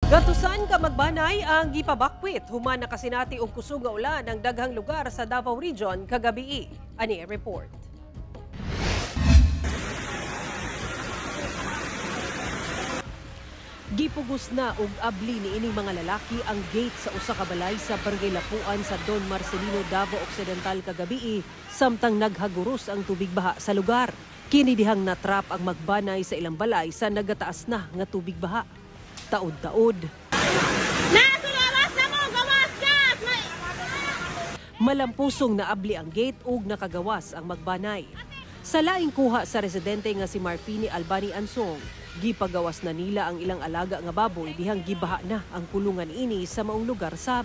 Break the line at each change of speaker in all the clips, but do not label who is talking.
Gatusan ka magbanay ang gipabakwit human nakasinati og kusog nga ulan ang daghang lugar sa Davao Region kagabi. Ani report. Gipugos na og abli ni ining mga lalaki ang gate sa usa ka balay sa Barangay Lapuan sa Don Marcelino, Davao Occidental kagabi samtang naghaguros ang tubig baha sa lugar. Kini dihang natrap ang magbanay sa ilang balay sa nagataas na nga tubig baha. Taod-taod. Malampusong naabli ang gate ug nakagawas ang magbanay. Sa laing kuha sa residente nga si Marfini Albani Ansong, gipagawas na nila ang ilang alaga nga baboy dihang gibaha na ang kulungan ini sa maong lugar sab.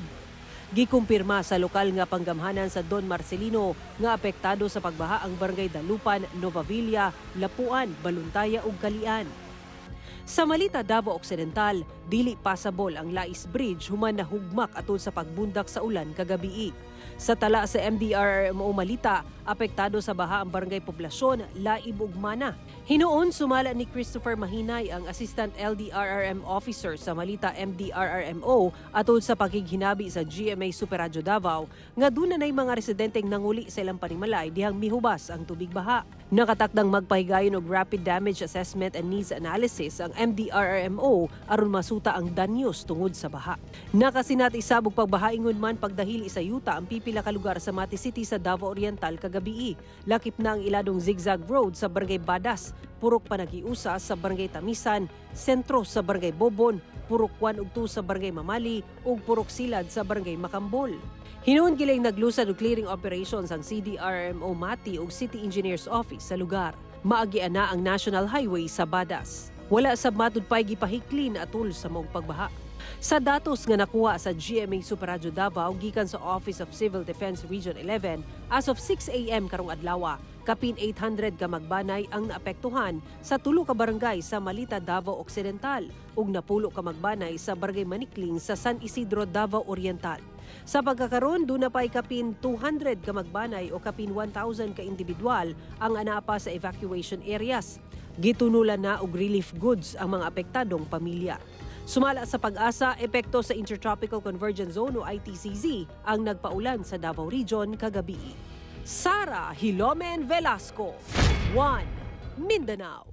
Gikumpirma sa lokal nga panggamhanan sa Don Marcelino nga apektado sa pagbaha ang Barangay Dalupan, Nova Villa, Lapuan, Baluntaya ug Kalian. Sa Malita, Davao Occidental, dili passable ang Lais Bridge human nahugmak atol sa pagbundak sa ulan kagabi. Sa tala sa MDRRMO Malita, apektado sa baha ang barangay poblasyon, Laib ug Mana. Hinuon sumala ni Christopher Mahinay ang Assistant LDRRM Officer sa Malita MDRRMO atol sa pakighinabi sa GMA Super Radio Davao nga dunay mga residenteng nanguli sa ilang panimalay dihang mihubas ang tubig baha. Nakatakdang magpahigayon og rapid damage assessment and needs analysis ang MDRRMO aron masuta ang danyos tungod sa baha. Nakasinati isabog pagbahaingon man pagdahili sa yuta ang pipila ka lugar sa Mati City sa Davao Oriental kagabi. Lakip na ang iladong zigzag road sa Barangay Badas, purok panagiusa sa Barangay Tamisan, sentro sa Barangay Bobon, purok 1 ug 2 sa Barangay Mamali ug purok Silad sa Barangay Macambol. Hinuon giling naglusad og clearing operations ang CDRMO Mati ug City Engineers Office sa lugar. Maagian na ang National Highway sa Badas. Wala sab matud pay gipahiklin atol sa maong pagbaha. Sa datos nga nakuha sa GMA Super Radio Davao gikan sa Office of Civil Defense Region 11, as of 6 a.m. karong adlaw, kapin 800 ka magbanay ang naapektuhan sa tulo ka barangay sa Malita, Davao Occidental ug napulo ka magbanay sa Barangay Manikling sa San Isidro, Davao Oriental. Sa pagkakaroon, doon na pa'y kapin 200 ka magbanay o kapin 1,000 ka individual ang anaapa sa evacuation areas. Gitunulan na og relief goods ang mga apektadong pamilya. Sumala sa pag-asa, epekto sa Intertropical Convergence Zone o ITCZ ang nagpaulan sa Davao Region kagabi. Sara Hilomen Velasco, 1 Mindanao.